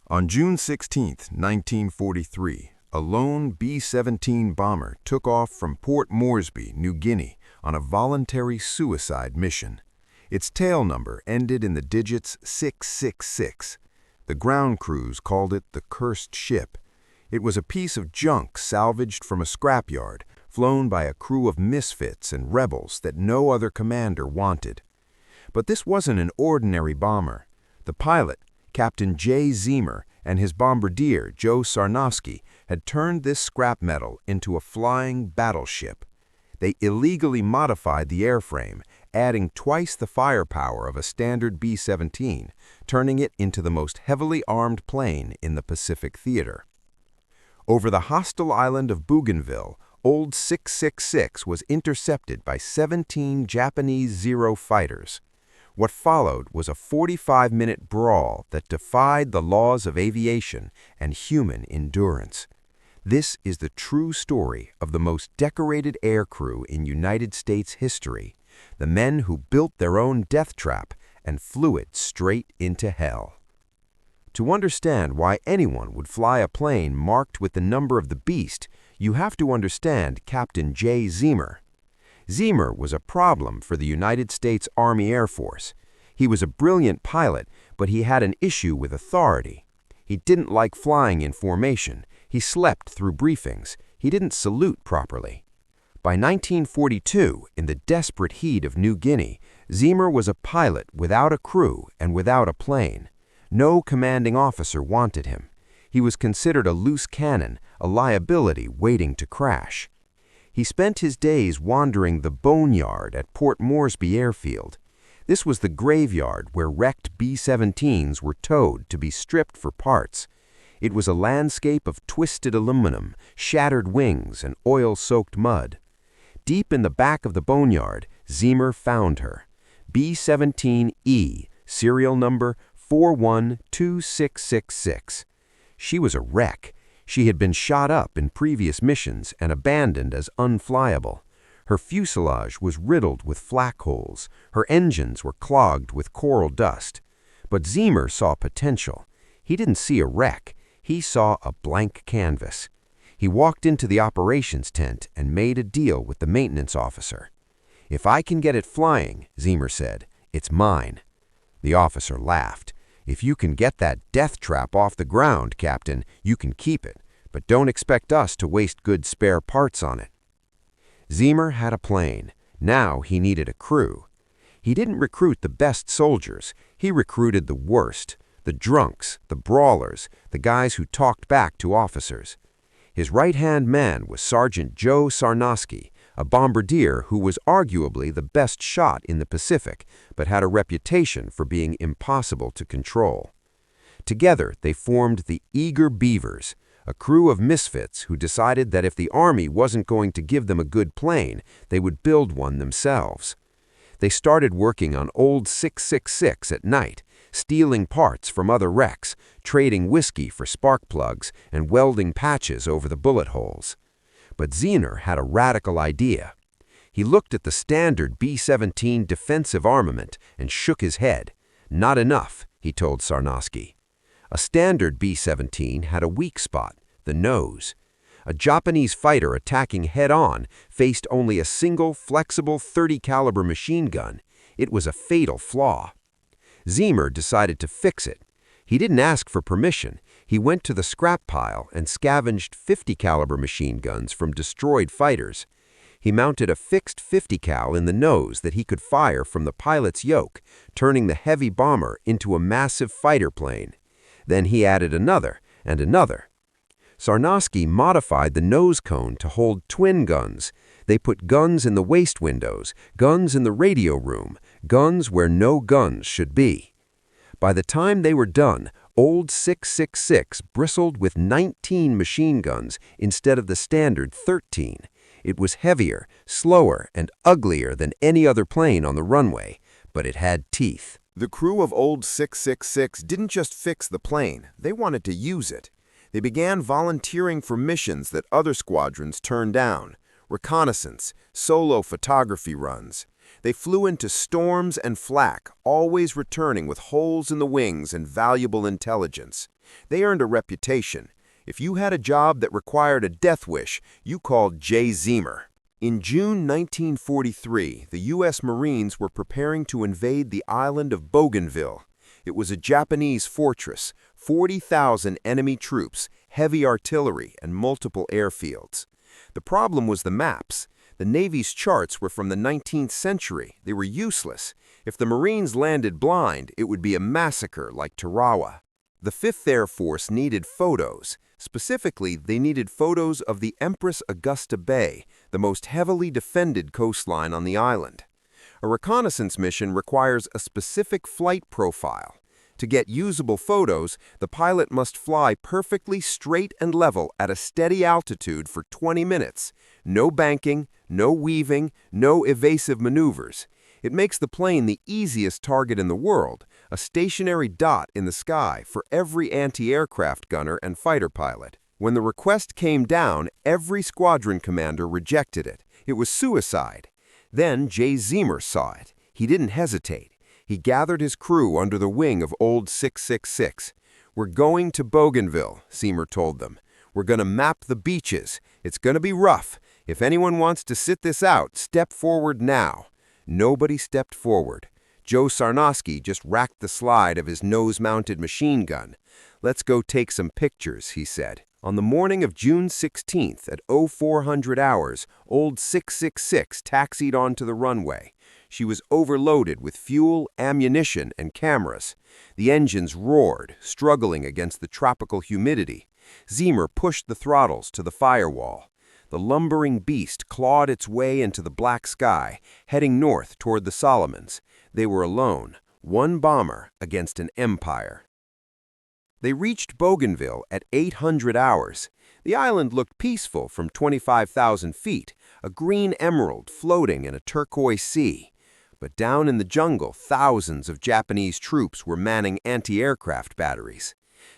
On June 16, 1943, a lone B-17 bomber took off from Port Moresby, New Guinea, on a voluntary suicide mission. Its tail number ended in the digits 666. The ground crews called it the Cursed Ship. It was a piece of junk salvaged from a scrapyard, flown by a crew of misfits and rebels that no other commander wanted. But this wasn't an ordinary bomber. The pilot, Captain Jay Zeamer, and his bombardier, Joe Sarnoski, had turned this scrap metal into a flying battleship. They illegally modified the airframe, adding twice the firepower of a standard B-17, turning it into the most heavily armed plane in the Pacific Theater. Over the hostile island of Bougainville, Old 666 was intercepted by 17 Japanese Zero fighters. What followed was a 45-minute brawl that defied the laws of aviation and human endurance. This is the true story of the most decorated aircrew in United States history, the men who built their own death trap and flew it straight into hell. To understand why anyone would fly a plane marked with the number of the beast, you have to understand Captain Jay Zeamer. Zeamer was a problem for the United States Army Air Force. He was a brilliant pilot, but he had an issue with authority. He didn't like flying in formation. He slept through briefings. He didn't salute properly. By 1942, in the desperate heat of New Guinea, Zeamer was a pilot without a crew and without a plane. No commanding officer wanted him. He was considered a loose cannon, a liability waiting to crash. He spent his days wandering the boneyard at Port Moresby Airfield. This was the graveyard where wrecked B-17s were towed to be stripped for parts. It was a landscape of twisted aluminum, shattered wings, and oil-soaked mud. Deep in the back of the boneyard, Zeamer found her. B-17E, serial number 412666. She was a wreck. She had been shot up in previous missions and abandoned as unflyable. Her fuselage was riddled with flak holes. Her engines were clogged with coral dust. But Zeamer saw potential. He didn't see a wreck. He saw a blank canvas. He walked into the operations tent and made a deal with the maintenance officer. "If I can get it flying," Zeamer said, "it's mine." The officer laughed. "If you can get that death trap off the ground, Captain, you can keep it, but don't expect us to waste good spare parts on it." Zeamer had a plane. Now he needed a crew. He didn't recruit the best soldiers. He recruited the worst, the drunks, the brawlers, the guys who talked back to officers. His right-hand man was Sergeant Joe Sarnoski, a bombardier who was arguably the best shot in the Pacific, but had a reputation for being impossible to control. Together, they formed the Eager Beavers, a crew of misfits who decided that if the Army wasn't going to give them a good plane, they would build one themselves. They started working on Old 666 at night, stealing parts from other wrecks, trading whiskey for spark plugs, and welding patches over the bullet holes. But Zeamer had a radical idea. He looked at the standard B-17 defensive armament and shook his head. "Not enough," he told Sarnoski. A standard B-17 had a weak spot, the nose. A Japanese fighter attacking head-on faced only a single flexible .30 caliber machine gun. It was a fatal flaw. Zeamer decided to fix it. He didn't ask for permission. He went to the scrap pile and scavenged .50 caliber machine guns from destroyed fighters. He mounted a fixed .50 cal in the nose that he could fire from the pilot's yoke, turning the heavy bomber into a massive fighter plane. Then he added another and another. Sarnoski modified the nose cone to hold twin guns. They put guns in the waist windows, guns in the radio room, guns where no guns should be. By the time they were done, Old 666 bristled with 19 machine guns instead of the standard 13. It was heavier, slower, and uglier than any other plane on the runway, but it had teeth. The crew of Old 666 didn't just fix the plane, they wanted to use it. They began volunteering for missions that other squadrons turned down, reconnaissance, solo photography runs. They flew into storms and flak, always returning with holes in the wings and valuable intelligence. They earned a reputation. If you had a job that required a death wish, you called Jay Zeamer. In June 1943, the U.S. Marines were preparing to invade the island of Bougainville. It was a Japanese fortress, 40,000 enemy troops, heavy artillery, and multiple airfields. The problem was the maps. The Navy's charts were from the 19th century. They were useless. If the Marines landed blind, it would be a massacre like Tarawa. The 5th Air Force needed photos. Specifically, they needed photos of the Empress Augusta Bay, the most heavily defended coastline on the island. A reconnaissance mission requires a specific flight profile. To get usable photos, the pilot must fly perfectly straight and level at a steady altitude for 20 minutes. No banking, no weaving, no evasive maneuvers. It makes the plane the easiest target in the world, a stationary dot in the sky for every anti-aircraft gunner and fighter pilot. When the request came down, every squadron commander rejected it. It was suicide. Then Jay Zeamer saw it. He didn't hesitate. He gathered his crew under the wing of old 666. "We're going to Bougainville," Zeamer told them. "We're going to map the beaches. It's going to be rough. If anyone wants to sit this out, step forward now." Nobody stepped forward. Joe Sarnoski just racked the slide of his nose-mounted machine gun. "Let's go take some pictures," he said. On the morning of June 16th at 0400 hours, old 666 taxied onto the runway. She was overloaded with fuel, ammunition, and cameras. The engines roared, struggling against the tropical humidity. Zeamer pushed the throttles to the firewall. The lumbering beast clawed its way into the black sky, heading north toward the Solomons. They were alone, one bomber against an empire. They reached Bougainville at 800 hours. The island looked peaceful from 25,000 feet, a green emerald floating in a turquoise sea. But down in the jungle, thousands of Japanese troops were manning anti-aircraft batteries.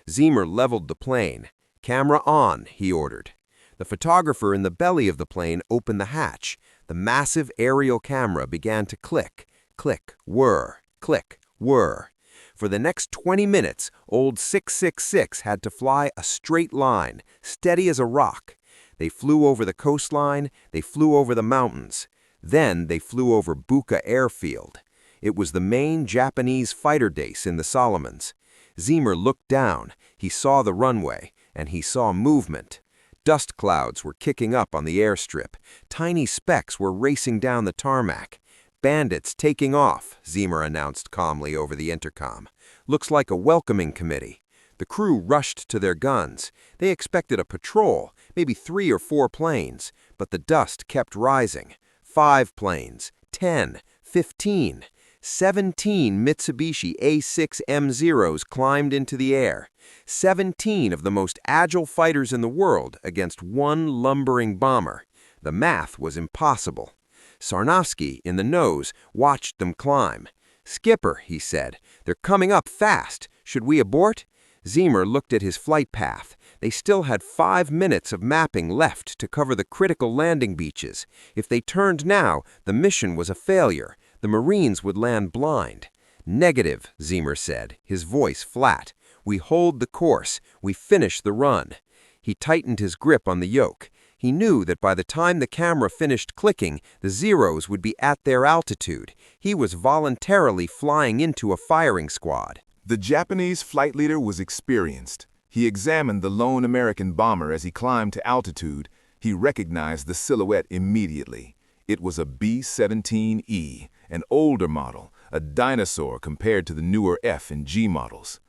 Zeamer leveled the plane. "Camera on," he ordered. The photographer in the belly of the plane opened the hatch. The massive aerial camera began to click, click, whir, click, whir. For the next 20 minutes, old 666 had to fly a straight line, steady as a rock. They flew over the coastline, they flew over the mountains. Then they flew over Buka Airfield. It was the main Japanese fighter base in the Solomons. Zeamer looked down. He saw the runway, and he saw movement. Dust clouds were kicking up on the airstrip. Tiny specks were racing down the tarmac. "Bandits taking off," Zeamer announced calmly over the intercom. "Looks like a welcoming committee." The crew rushed to their guns. They expected a patrol, maybe 3 or 4 planes, but the dust kept rising. 5 planes, 10, 15, 17 Mitsubishi A6M0s climbed into the air. 17 of the most agile fighters in the world against one lumbering bomber. The math was impossible. Sarnoski, in the nose, watched them climb. "Skipper," he said, "they're coming up fast. Should we abort?" Zeamer looked at his flight path. They still had 5 minutes of mapping left to cover the critical landing beaches. If they turned now, the mission was a failure. The Marines would land blind. "Negative," Zeamer said, his voice flat. "We hold the course. We finish the run." He tightened his grip on the yoke. He knew that by the time the camera finished clicking, the Zeros would be at their altitude. He was voluntarily flying into a firing squad. The Japanese flight leader was experienced. He examined the lone American bomber as he climbed to altitude. He recognized the silhouette immediately. It was a B-17E, an older model, a dinosaur compared to the newer F and G models.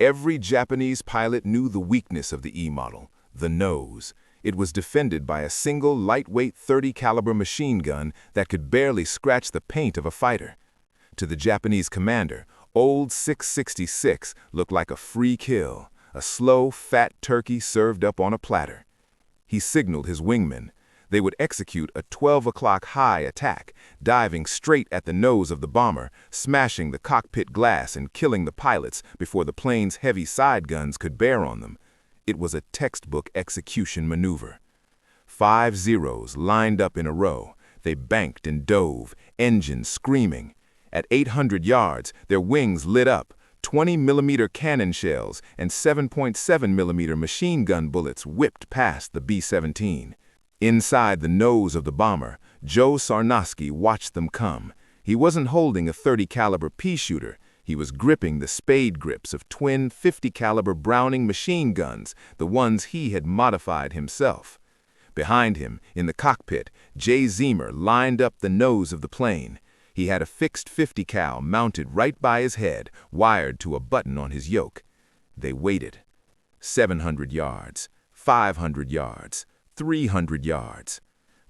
Every Japanese pilot knew the weakness of the E model, the nose. It was defended by a single lightweight .30 caliber machine gun that could barely scratch the paint of a fighter. To the Japanese commander, old 666 looked like a free kill, a slow, fat turkey served up on a platter. He signaled his wingmen. They would execute a 12 o'clock high attack, diving straight at the nose of the bomber, smashing the cockpit glass and killing the pilots before the plane's heavy side guns could bear on them. It was a textbook execution maneuver. 5 Zeros lined up in a row, They banked and dove, engines screaming. At 800 yards, their wings lit up. 20mm cannon shells and 7.7mm machine gun bullets whipped past the B-17. Inside the nose of the bomber, Joe Sarnoski watched them come. He wasn't holding a .30 caliber pea shooter. He was gripping the spade grips of twin 50 caliber Browning machine guns, the ones he had modified himself. Behind him, in the cockpit, Jay Zeamer lined up the nose of the plane. He had a fixed 50 cal mounted right by his head, wired to a button on his yoke. They waited. 700 yards, 500 yards, 300 yards.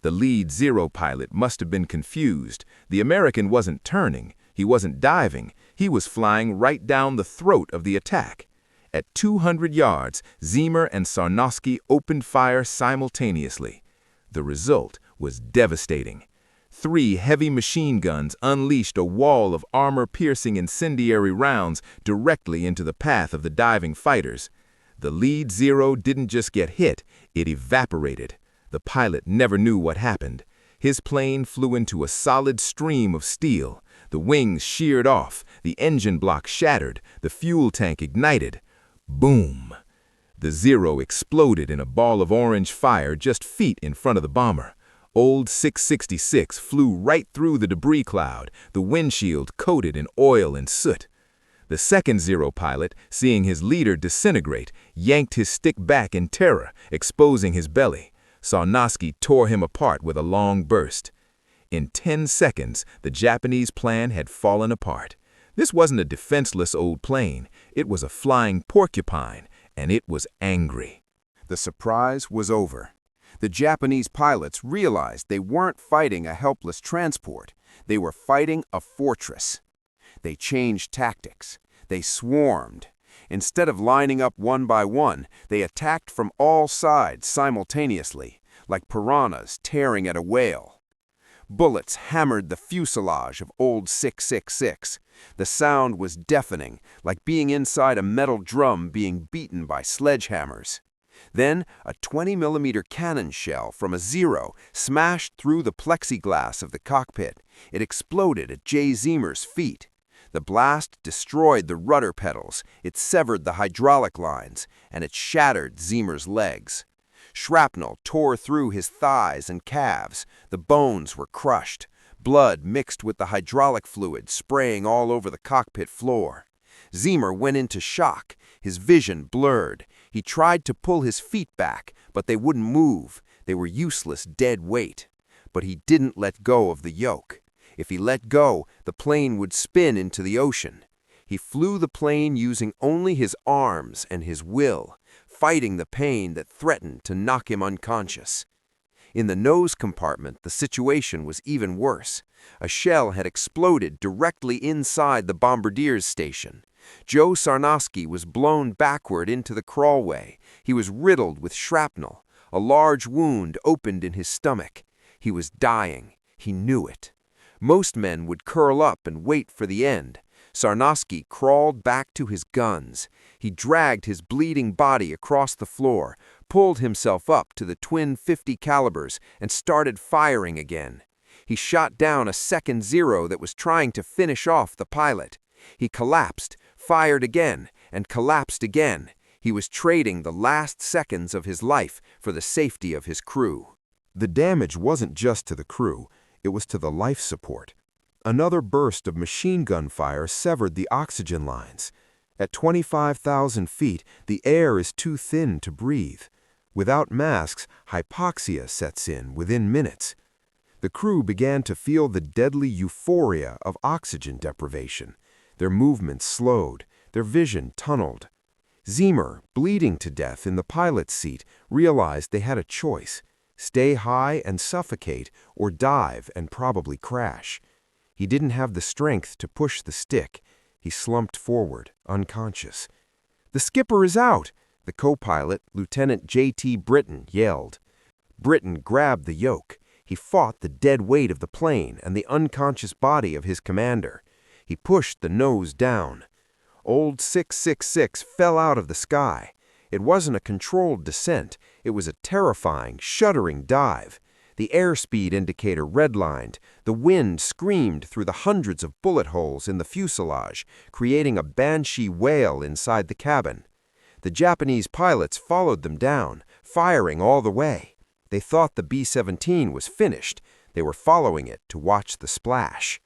The lead Zero pilot must have been confused. The American wasn't turning, he wasn't diving, he was flying right down the throat of the attack. At 200 yards, Zeamer and Sarnoski opened fire simultaneously. The result was devastating. 3 heavy machine guns unleashed a wall of armor-piercing incendiary rounds directly into the path of the diving fighters. The lead Zero didn't just get hit, it evaporated. The pilot never knew what happened. His plane flew into a solid stream of steel. The wings sheared off, the engine block shattered, the fuel tank ignited. Boom! The Zero exploded in a ball of orange fire just feet in front of the bomber. Old 666 flew right through the debris cloud, the windshield coated in oil and soot. The second Zero pilot, seeing his leader disintegrate, yanked his stick back in terror, exposing his belly. Sarnoski tore him apart with a long burst. In 10 seconds, the Japanese plan had fallen apart. This wasn't a defenseless old plane. It was a flying porcupine, and it was angry. The surprise was over. The Japanese pilots realized they weren't fighting a helpless transport. They were fighting a fortress. They changed tactics. They swarmed. Instead of lining up one by one, they attacked from all sides simultaneously, like piranhas tearing at a whale. Bullets hammered the fuselage of old 666. The sound was deafening, like being inside a metal drum being beaten by sledgehammers. Then, a 20mm cannon shell from a Zero smashed through the plexiglass of the cockpit. It exploded at Jay Zeamer's feet. The blast destroyed the rudder pedals, it severed the hydraulic lines, and it shattered Zeamer's legs. Shrapnel tore through his thighs and calves. The bones were crushed. Blood mixed with the hydraulic fluid spraying all over the cockpit floor. Zeamer went into shock, his vision blurred. He tried to pull his feet back, but they wouldn't move. They were useless dead weight. But he didn't let go of the yoke. If he let go, the plane would spin into the ocean. He flew the plane using only his arms and his will, fighting the pain that threatened to knock him unconscious. In the nose compartment, the situation was even worse. A shell had exploded directly inside the bombardier's station. Joe Sarnoski was blown backward into the crawlway. He was riddled with shrapnel. A large wound opened in his stomach. He was dying. He knew it. Most men would curl up and wait for the end. Sarnoski crawled back to his guns. He dragged his bleeding body across the floor, pulled himself up to the twin 50 calibers, and started firing again. He shot down a second Zero that was trying to finish off the pilot. He collapsed, fired again, and collapsed again. He was trading the last seconds of his life for the safety of his crew. The damage wasn't just to the crew, it was to the life support. Another burst of machine gun fire severed the oxygen lines. At 25,000 feet, the air is too thin to breathe. Without masks, hypoxia sets in within minutes. The crew began to feel the deadly euphoria of oxygen deprivation. Their movements slowed, their vision tunneled. Zeamer, bleeding to death in the pilot's seat, realized they had a choice: stay high and suffocate, or dive and probably crash. He didn't have the strength to push the stick. He slumped forward, unconscious. "The skipper is out!" the co-pilot, Lieutenant J.T. Britton, yelled. Britton grabbed the yoke. He fought the dead weight of the plane and the unconscious body of his commander. He pushed the nose down. Old 666 fell out of the sky. It wasn't a controlled descent. It was a terrifying, shuddering dive. The airspeed indicator redlined. The wind screamed through the hundreds of bullet holes in the fuselage, creating a banshee wail inside the cabin. The Japanese pilots followed them down, firing all the way. They thought the B-17 was finished. They were following it to watch the splash.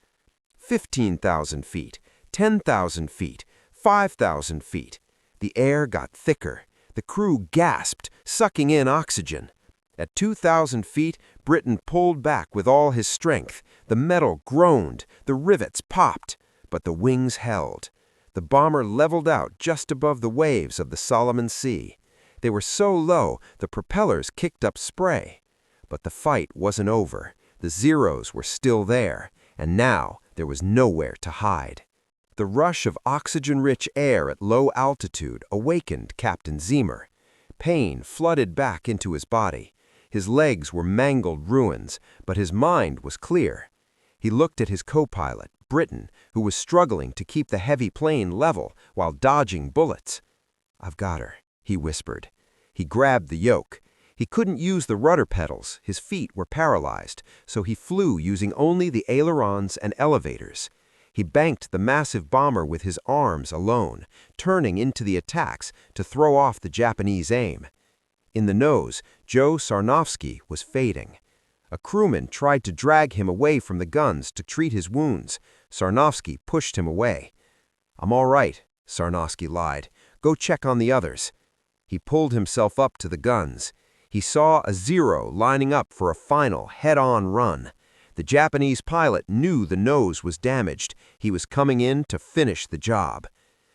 15,000 feet, 10,000 feet, 5,000 feet. The air got thicker. The crew gasped, sucking in oxygen. At 2,000 feet, Britain pulled back with all his strength. The metal groaned, the rivets popped, but the wings held. The bomber leveled out just above the waves of the Solomon Sea. They were so low, the propellers kicked up spray. But the fight wasn't over. The Zeros were still there, and now there was nowhere to hide. The rush of oxygen-rich air at low altitude awakened Captain Zeamer. Pain flooded back into his body. His legs were mangled ruins, but his mind was clear. He looked at his co-pilot, Britain, who was struggling to keep the heavy plane level while dodging bullets. "I've got her," he whispered. He grabbed the yoke. He couldn't use the rudder pedals, his feet were paralyzed, so he flew using only the ailerons and elevators. He banked the massive bomber with his arms alone, turning into the attacks to throw off the Japanese aim. In the nose, Joe Sarnoski was fading. A crewman tried to drag him away from the guns to treat his wounds. Sarnoski pushed him away. "I'm all right," Sarnoski lied. "Go check on the others." He pulled himself up to the guns. He saw a Zero lining up for a final head-on run. The Japanese pilot knew the nose was damaged. He was coming in to finish the job.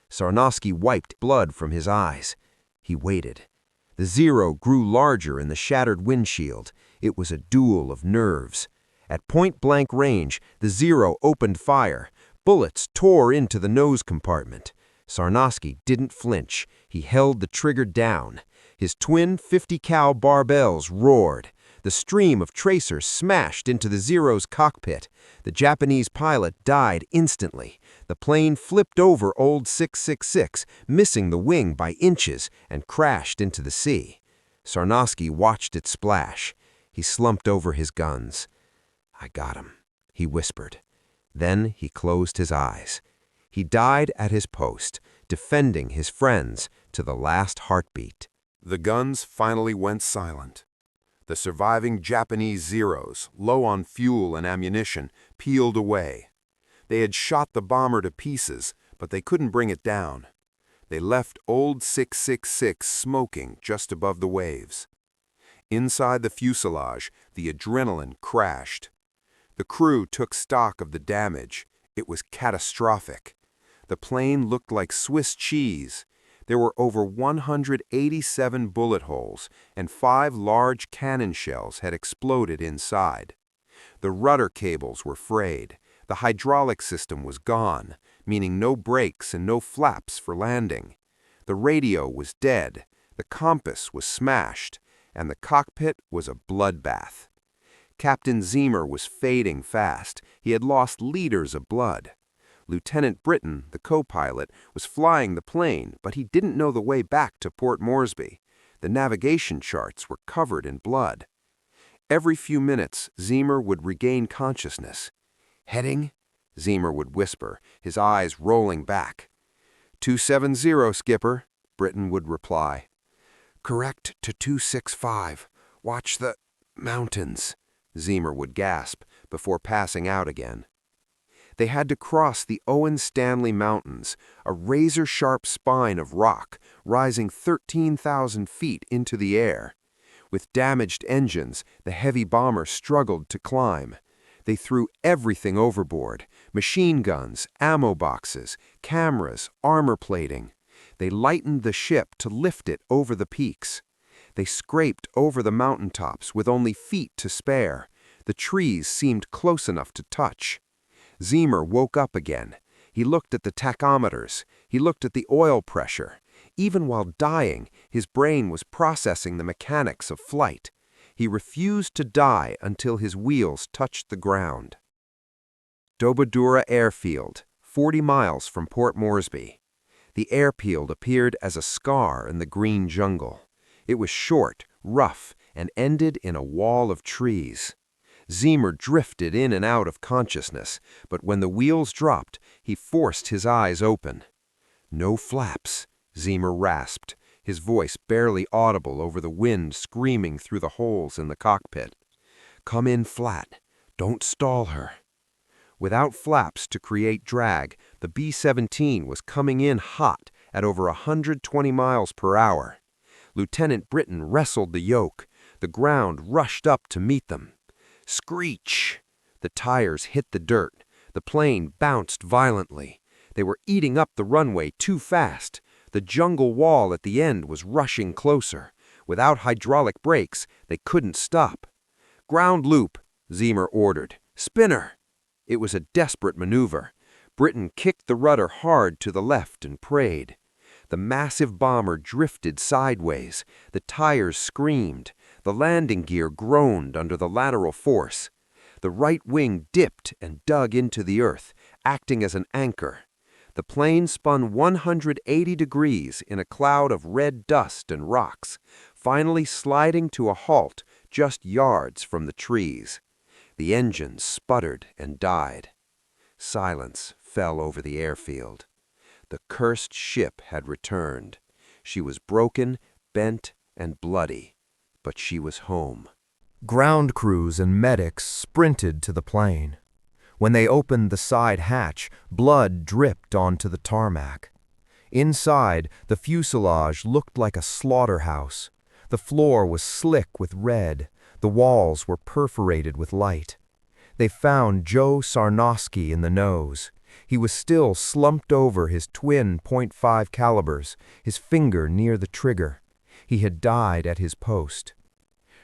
Sarnoski wiped blood from his eyes. He waited. The Zero grew larger in the shattered windshield. It was a duel of nerves. At point-blank range, the Zero opened fire. Bullets tore into the nose compartment. Sarnoski didn't flinch. He held the trigger down. His twin 50 cal barbels roared. The stream of tracers smashed into the Zero's cockpit. The Japanese pilot died instantly. The plane flipped over Old 666, missing the wing by inches, and crashed into the sea. Sarnoski watched it splash. He slumped over his guns. "I got him," he whispered. Then he closed his eyes. He died at his post, defending his friends to the last heartbeat. The guns finally went silent. The surviving Japanese Zeros, low on fuel and ammunition, peeled away. They had shot the bomber to pieces, but they couldn't bring it down. They left Old 666 smoking just above the waves. Inside the fuselage, the adrenaline crashed. The crew took stock of the damage. It was catastrophic. The plane looked like Swiss cheese. There were over 187 bullet holes, and 5 large cannon shells had exploded inside. The rudder cables were frayed. The hydraulic system was gone, meaning no brakes and no flaps for landing. The radio was dead, the compass was smashed, and the cockpit was a bloodbath. Captain Zeamer was fading fast. He had lost liters of blood. Lieutenant Britton, the co-pilot, was flying the plane, but he didn't know the way back to Port Moresby. The navigation charts were covered in blood. Every few minutes, Zeamer would regain consciousness. "Heading?" Zeamer would whisper, his eyes rolling back. 270, Skipper," Britton would reply. "Correct to 265. Watch the mountains," Zeamer would gasp before passing out again. They had to cross the Owen Stanley Mountains, a razor-sharp spine of rock rising 13,000 feet into the air. With damaged engines, the heavy bomber struggled to climb. They threw everything overboard: machine guns, ammo boxes, cameras, armor plating. They lightened the ship to lift it over the peaks. They scraped over the mountaintops with only feet to spare. The trees seemed close enough to touch. Zeamer woke up again. He looked at the tachometers. He looked at the oil pressure. Even while dying, his brain was processing the mechanics of flight. He refused to die until his wheels touched the ground. Dobodura Airfield, 40 miles from Port Moresby. The airfield appeared as a scar in the green jungle. It was short, rough, and ended in a wall of trees. Zeamer drifted in and out of consciousness, but when the wheels dropped, he forced his eyes open. "No flaps," Zeamer rasped, his voice barely audible over the wind screaming through the holes in the cockpit. "Come in flat. Don't stall her." Without flaps to create drag, the B-17 was coming in hot at over 120 miles per hour. Lieutenant Britton wrestled the yoke. The ground rushed up to meet them. Screech! The tires hit the dirt. The plane bounced violently. They were eating up the runway too fast. The jungle wall at the end was rushing closer. Without hydraulic brakes, they couldn't stop. "Ground loop," Zeamer ordered. "Spinner!" It was a desperate maneuver. Britton kicked the rudder hard to the left and prayed. The massive bomber drifted sideways. The tires screamed. The landing gear groaned under the lateral force. The right wing dipped and dug into the earth, acting as an anchor. The plane spun 180 degrees in a cloud of red dust and rocks, finally sliding to a halt just yards from the trees. The engine sputtered and died. Silence fell over the airfield. The cursed ship had returned. She was broken, bent, and bloody, but she was home. Ground crews and medics sprinted to the plane. When they opened the side hatch, blood dripped onto the tarmac. Inside, the fuselage looked like a slaughterhouse. The floor was slick with red. The walls were perforated with light. They found Joe Sarnoski in the nose. He was still slumped over his twin .5 calibers, his finger near the trigger. He had died at his post.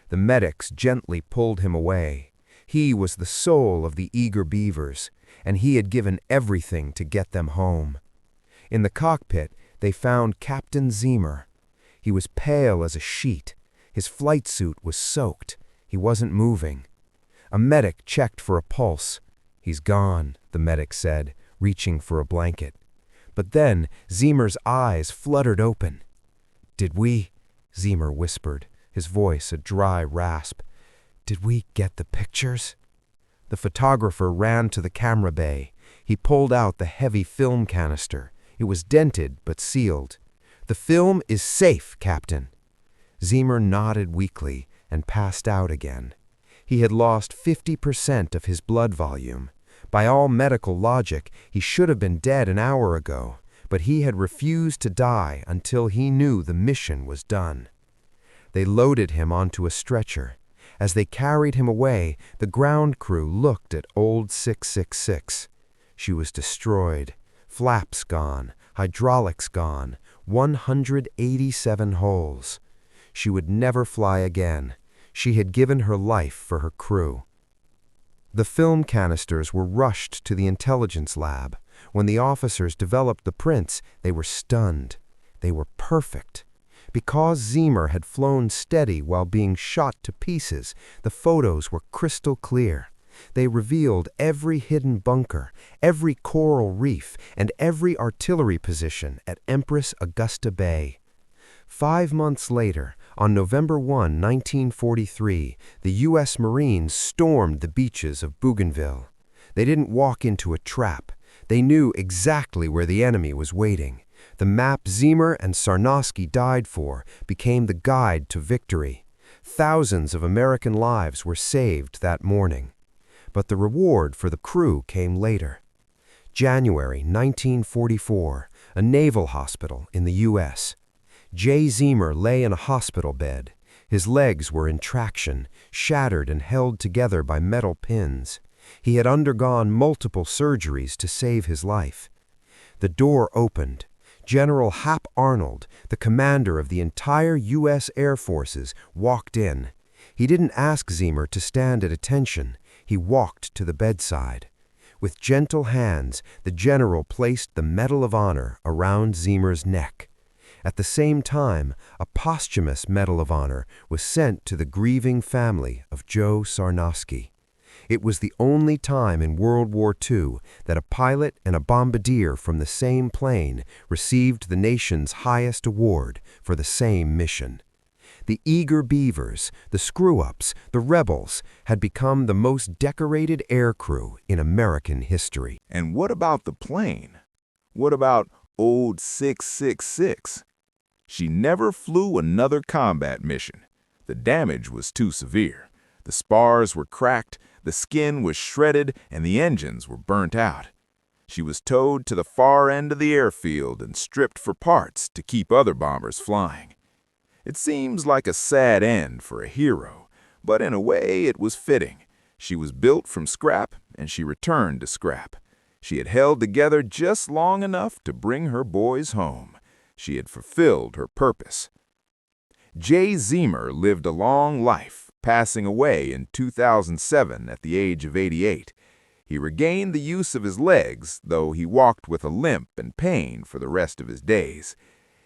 The medics gently pulled him away. He was the soul of the eager beavers, and he had given everything to get them home. In the cockpit, they found Captain Zeamer. He was pale as a sheet. His flight suit was soaked. He wasn't moving. A medic checked for a pulse. "He's gone," the medic said, reaching for a blanket. But then Zeamer's eyes fluttered open. "Did we?" Zeamer whispered, his voice a dry rasp. "Did we get the pictures?" The photographer ran to the camera bay. He pulled out the heavy film canister. It was dented but sealed. "The film is safe, Captain." Zeamer nodded weakly and passed out again. He had lost 50% of his blood volume. By all medical logic, he should have been dead an hour ago, but he had refused to die until he knew the mission was done. They loaded him onto a stretcher. As they carried him away, the ground crew looked at old 666. She was destroyed, flaps gone, hydraulics gone, 187 holes. She would never fly again. She had given her life for her crew. The film canisters were rushed to the intelligence lab. When the officers developed the prints, they were stunned. They were perfect. Because Zeamer had flown steady while being shot to pieces, the photos were crystal clear. They revealed every hidden bunker, every coral reef, and every artillery position at Empress Augusta Bay. 5 months later, on November 1, 1943, the U.S. Marines stormed the beaches of Bougainville. They didn't walk into a trap. They knew exactly where the enemy was waiting. The map Zeamer and Sarnoski died for became the guide to victory. Thousands of American lives were saved that morning. But the reward for the crew came later. January 1944, a naval hospital in the U.S. Jay Zeamer lay in a hospital bed. His legs were in traction, shattered and held together by metal pins. He had undergone multiple surgeries to save his life. The door opened. General Hap Arnold, the commander of the entire U.S. Air Forces, walked in. He didn't ask Zeamer to stand at attention. He walked to the bedside. With gentle hands, the general placed the Medal of Honor around Zeamer's neck. At the same time, a posthumous Medal of Honor was sent to the grieving family of Joe Sarnoski. It was the only time in World War II that a pilot and a bombardier from the same plane received the nation's highest award for the same mission. The eager beavers, the screw-ups, the rebels had become the most decorated aircrew in American history. And what about the plane? What about old 666? She never flew another combat mission. The damage was too severe. The spars were cracked, the skin was shredded, and the engines were burnt out. She was towed to the far end of the airfield and stripped for parts to keep other bombers flying. It seems like a sad end for a hero, but in a way it was fitting. She was built from scrap, and she returned to scrap. She had held together just long enough to bring her boys home. She had fulfilled her purpose. Jay Zeamer lived a long life, passing away in 2007 at the age of 88. He regained the use of his legs, though he walked with a limp and pain for the rest of his days.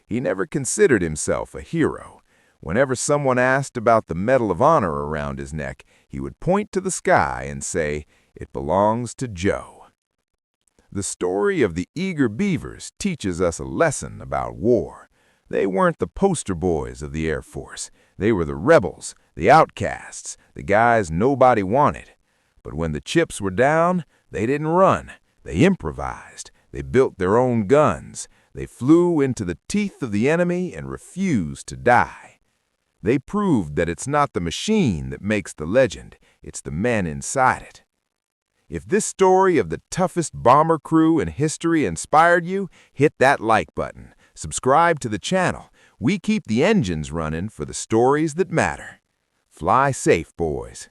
He never considered himself a hero. Whenever someone asked about the Medal of Honor around his neck, he would point to the sky and say, "It belongs to Joe." The story of the eager beavers teaches us a lesson about war. They weren't the poster boys of the Air Force. They were the rebels, the outcasts, the guys nobody wanted. But when the chips were down, they didn't run. They improvised. They built their own guns. They flew into the teeth of the enemy and refused to die. They proved that it's not the machine that makes the legend, it's the men inside it. If this story of the toughest bomber crew in history inspired you, hit that like button. Subscribe to the channel. We keep the engines running for the stories that matter. Fly safe, boys.